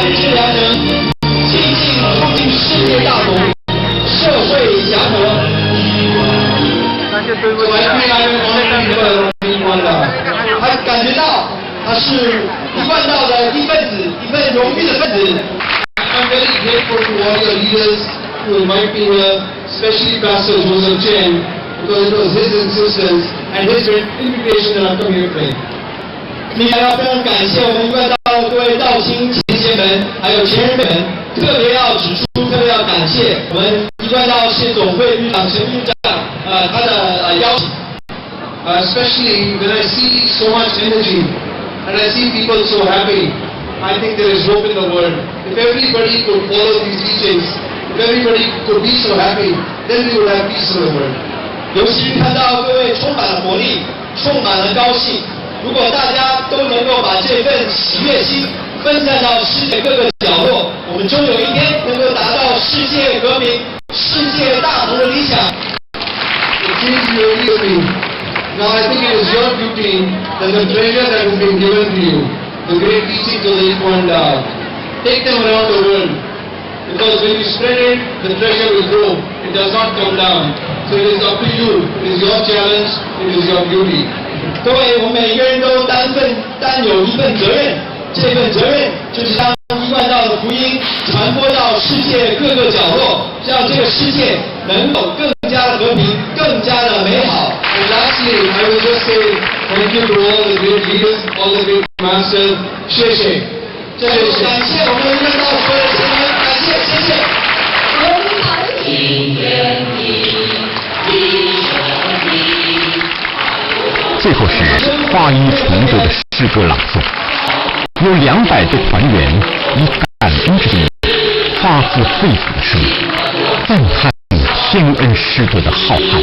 治良能，精进促进世界大同，社会祥和。我还非常认同这个荣誉官的，他感觉到他是一贯道的一份子，一份荣誉的分子。I'm very grateful to all your leaders who invite me here, especially Pastor Joseph Chen, because it was his insistence and his invitation that I've come here today. 另外要非常感谢我们一贯道各位道亲前贤们，还有前人们，特别要指出，特别要感谢我们一贯道事业总会秘书长陈秘书长，他的邀请。Especially when I see so much energy and I see people so happy, I think there is hope in the world. If everybody could follow these teachings, if everybody could be so happy, then we would have peace in the world. 尤其看到各位充满了活力，充满了高兴。如果大家都能够把这份喜悦心分散到世界各个角落，我们终有一天能够达到世界革命、世界大同的理想。It seems you leave me. Now I think it is your duty that the treasure that has been given to you, the great teachings of the Ikuan Dao, take them around the world. Because when you spread it, the treasure will grow. It does not come down. So it is up to you. It is your challenge. It is your duty. 各位，我们每个人都担有一份责任，这份责任就是将一贯道的福音传播到世界各个角落，让这个世界能够更加的和平，更加的美好。And lastly, I will just say thank you to all the great leaders, all the great masters. 谢谢，谢谢，感谢我们一贯道所有的前人，感谢，谢谢。最后是花衣重奏的诗歌朗诵，有200多团员以感恩之心，发自肺腑的声音，赞叹天恩师德的浩瀚，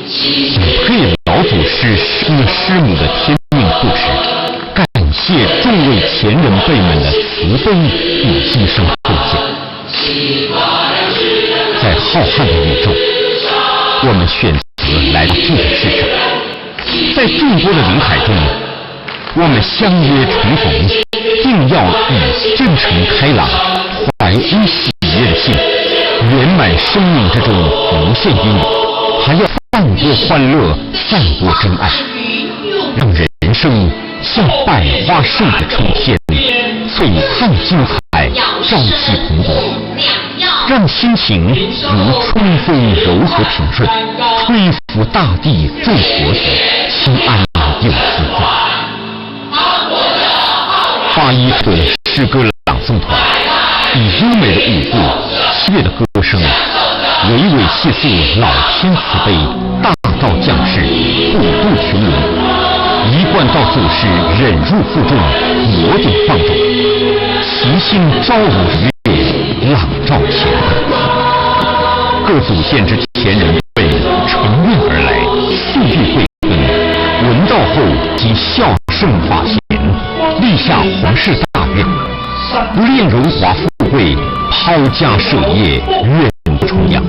敬佩老祖师师母的天命护持，感谢众位前人辈们的慈悲与牺牲奉献。在浩瀚的宇宙，我们选择来到这个世上。在众多的灵海中，我们相约重逢，定要以真诚开朗、怀恩喜悦的心，圆满生命之中无限因缘，还要散播欢乐，散播真爱，让人生像百花盛的春天，璀璨精彩，朝气蓬勃，让心情如春风柔和平顺，吹拂大地最活泼，清安又自在。花衣的诗歌朗诵团以优美的舞步、激烈的歌声，娓娓细诉老天慈悲、大道降世、普渡群伦，一贯道祖师忍辱负重、摩顶放踵，其心朝如日月，朗照乾坤。各祖先之前人辈乘运而来，素遇会婚，闻道后即孝圣法贤，立下皇室大愿，不恋荣华富贵，抛家舍业，愿不重养，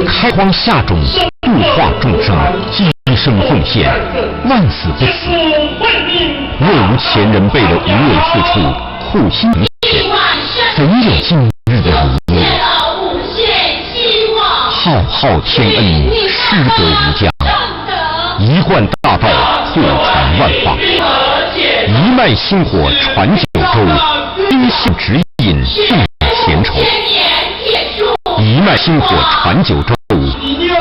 开荒下种，度化众生，牺牲奉献，万死不辞。若无前人辈的无畏付出、苦心奉献，怎有今日的如我？浩浩天恩，师德无疆，一贯大道汇传万方，一脉薪火传九州，因信指引众闲愁。一脉薪火传九州，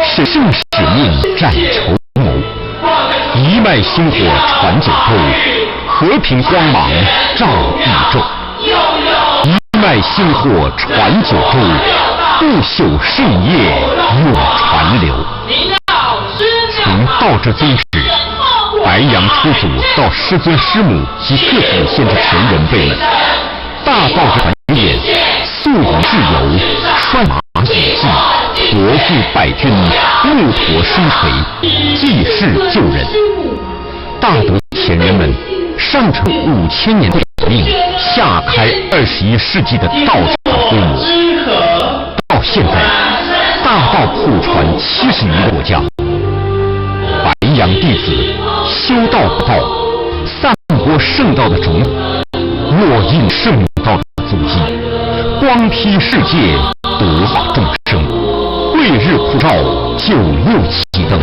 是圣使命展筹谋。一脉薪火传九州，和平光芒照宇宙。一脉薪火传九州，不朽圣业永传流。从道之宗旨，白羊出祖到师尊师母及各祖先之前人辈们，大道之传言，素以至游，率马以祭，国富百军，木驼生垂，济世救人。大德前人们上承5000年的使命，下开21世纪的道场规模。到现在，大道普传70余个国家。白羊弟子修道不道，散播圣道的种子，落印圣道的足迹，光披世界，德化众生。桂日普照，96启灯，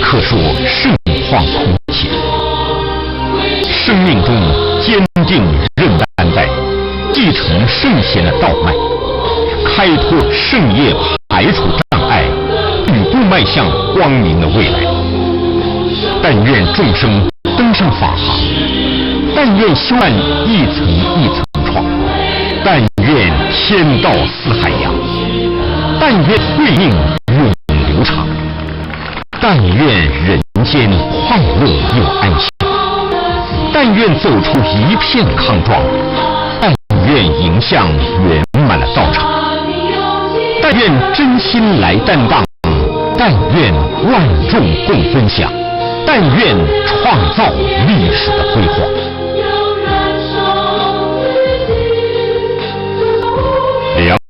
可说盛况空前。生命中坚定韧担待，继承圣贤的道脉，开拓圣业，排除障碍，吕步迈向光明的未来。但愿众生登上法航，但愿修岸一层一层创，但愿天道似海洋，但愿慧命永流长，但愿人间快乐又安详，但愿走出一片康庄，但愿迎向圆满的道场，但愿真心来担当，但愿万众共分享，但愿创造历史的辉煌。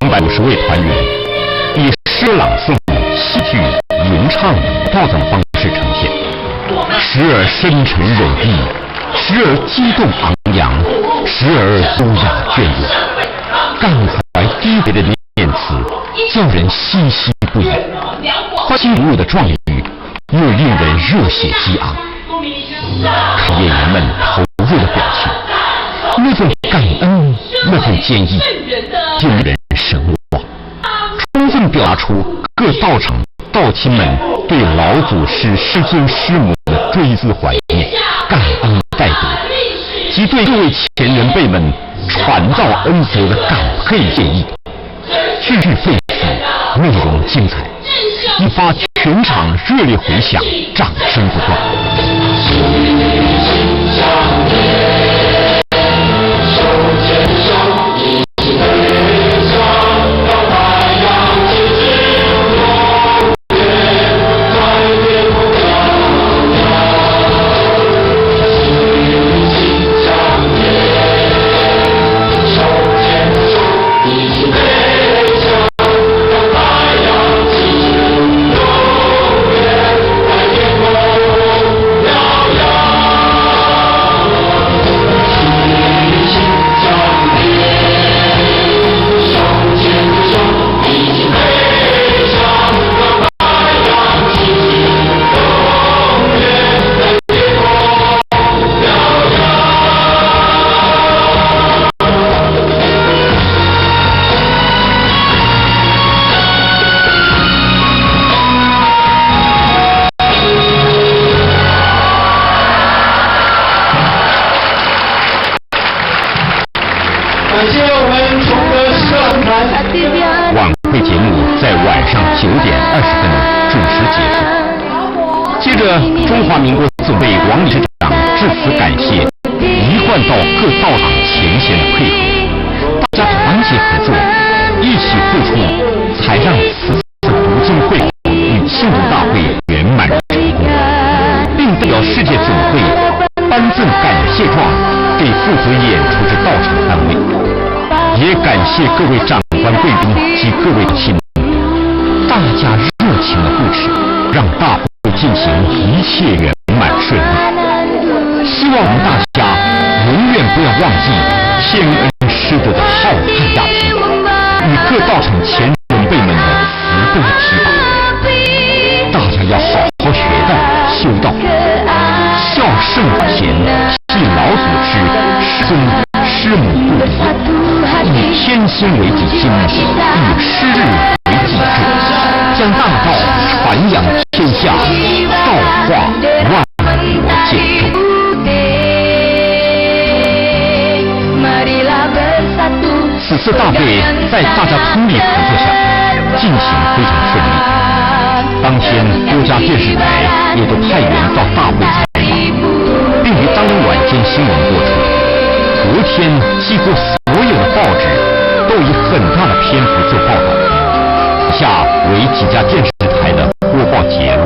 250位团员以诗朗诵、戏剧、吟唱道等方式呈现，时而深沉忍意，时而激动昂扬，时而优雅隽永，感怀低微的念词，叫人唏嘘不已。欢欣鼓舞的壮语，又令人热血激昂。看演员们投入的表情，那份感恩，那份坚毅，令人神往，充分表达出各道场道亲们对老祖师师尊师母的追思怀念、感恩戴德，及对各位前人辈们传道恩泽的感佩建议。句句肺腑，内容精彩，引发全场热烈回响，掌声不断。晚会节目在晚上9点20分准时结束。接着，中华民国总备王理事长致辞感谢一贯到各道场前线的配合，大家团结合作，一起付出，才让此次读经会与庆祝大会圆满成功，并代表世界总会颁赠感谢状给负责演出之道场单位。也感谢各位长官贵宾及各位亲，大家热情的扶持，让大会进行一切圆满顺利。希望我们大家永远不要忘记天恩师德的浩瀚大批，与各道场前人辈们的慈悲提拔。大家要好好学道修道，孝圣贤，替老祖师师尊师母不离，以天心为己心，以师日为己志，将大道传扬天下，道化万国见众。此次大会在大家通力合作下进行非常顺利。当天多家电视台也都派员到大会采访，并于当晚间新闻播出。昨天几乎所有的报纸都以很大的篇幅做报道，以下为几家电视台的播报节录。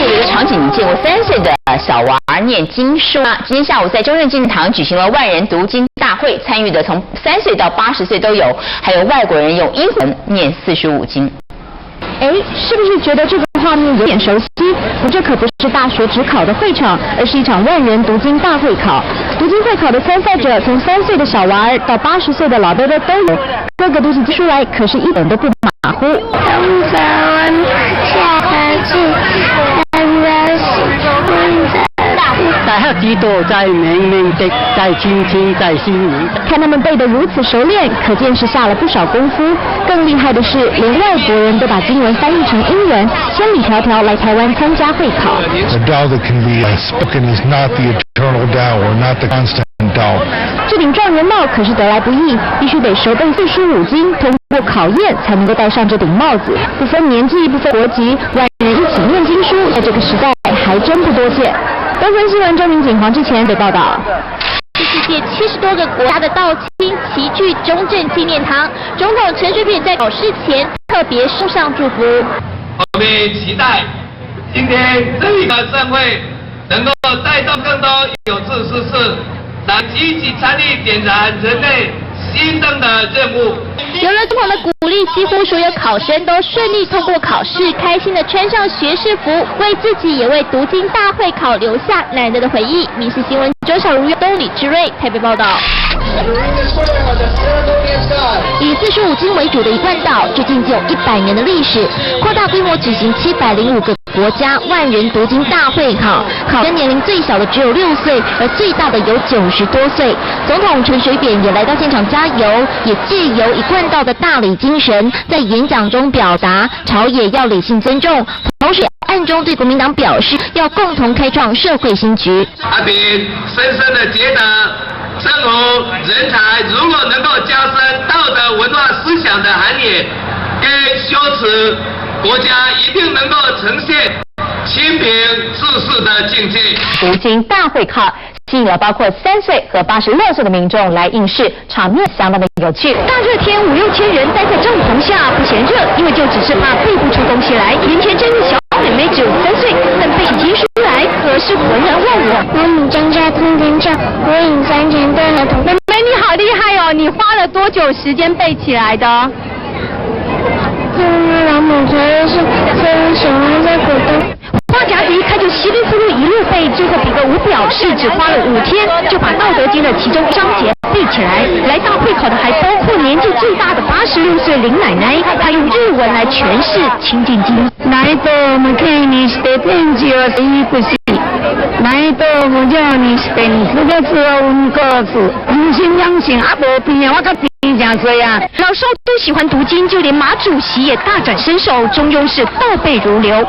有一个场景，你见过3岁的小娃念经书吗？今天下午在中正纪念堂举行了万人读经大会，参与的从3岁到80岁都有，还有外国人用英文念45经。是不是觉得这个画面有点熟悉？这可不是大学只考的会场，而是一场万人读经大会考。读经会考的参赛者，从3岁的小娃儿到80岁的老伯伯都有，个个都是出来，可是一点都不马虎。在黑知道，在明明的，在清清，在心里。看他们背得如此熟练，可见是下了不少功夫。更厉害的是，连外国人都把经文翻译成英文，千里迢迢来台湾参加会考。The Tao that can be spoken is not the eternal Tao or not the constant Tao. 这顶状元帽可是得来不易，必须得熟背4书5经，通过考验才能够戴上这顶帽子。不分年纪，不分国籍，万人一起念经书，在这个时代还真不多见。东森新闻周明景、黄志前北报道。世界70多个国家的道亲齐聚中正纪念堂，总统陈水扁在考试前特别送上祝福。我们期待今天这个盛会能够带动更多有志之士来积极参与点燃人类新生的任务。有了总统的鼓励，几乎所有考生都顺利通过考试，开心地穿上学士服，为自己也为读经大会考留下难得的回忆。民视新闻周小如、东李志瑞台北报道。以4书5经为主的一贯道，至今就有100年的历史，扩大规模举行705个国家万人读经大会考，考生年龄最小的只有6岁，而最大的有90多岁。总统陈水扁也来到现场加油，也借由一贯道的大礼精神，在演讲中表达朝野要理性尊重，同时暗中对国民党表示要共同开创社会新局。阿扁深深的觉得，政府人才如果能够加深道德文化思想的涵养跟修持，国家一定能够呈现清平治世的境界。读经大会考吸引了包括3岁和86岁的民众来应试，场面相当的有趣。大热天5、6千人待在帐篷下不嫌热，因为就只是怕背不出东西来。眼前这位小妹妹只有3岁，但背起经书来可是浑然忘我。我母张家通天照，火影山前对河图。妹妹你好厉害哦！你花了多久时间背起来的？老母昨日是喜欢在股东。话匣子一开就稀里糊涂一路背，最后比个无表示只花了5天就把《道德经》的其中章节背起来。来大会考的还包括年纪最大的86岁林奶奶，她用日文来诠释《清净经》。来到我可以你是的天气和一不是。来到我叫你是的你这个是温个是，人心养性啊无变啊，我较变成谁啊？老少都喜欢读经，就连马主席也大展身手，中庸是倒背如流。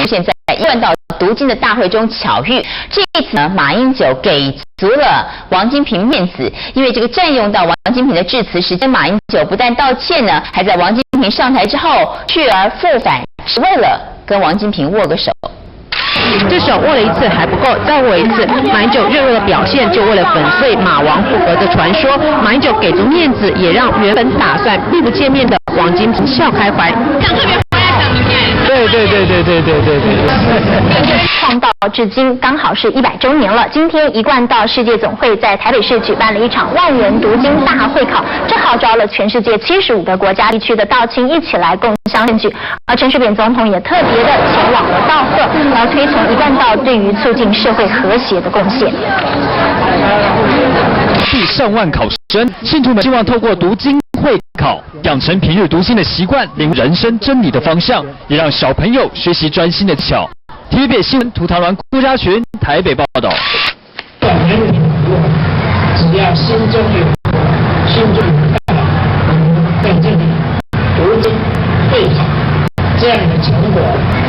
现在一贯道读经的大会中巧遇，这一次呢，马英九给足了王金平面子，因为这个占用到王金平的致辞时间，马英九不但道歉呢，还在王金平上台之后去而复返，是为了跟王金平握个手。这手握了1次还不够，再握1次。马英九热络的表现，就为了粉碎马王复合的传说。马英九给足面子，也让原本打算并不见面的王金平笑开怀。想特别回来讲明天。对。创道至今刚好是100周年了。今天一贯道世界总会在台北市举办了一场万人读经大会考，这号召了全世界75个国家地区的道亲一起来共襄盛举。而陈水扁总统也特别的前往了道贺，来推崇一贯道对于促进社会和谐的贡献。上万考生，信徒们希望透过读经会考，养成平日读经的习惯，领人生真理的方向，也让小朋友学习专心的技巧。TVB 新闻涂唐鸾、顾家群台北报道。只要心中有在这里读经会考，这样的成果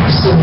是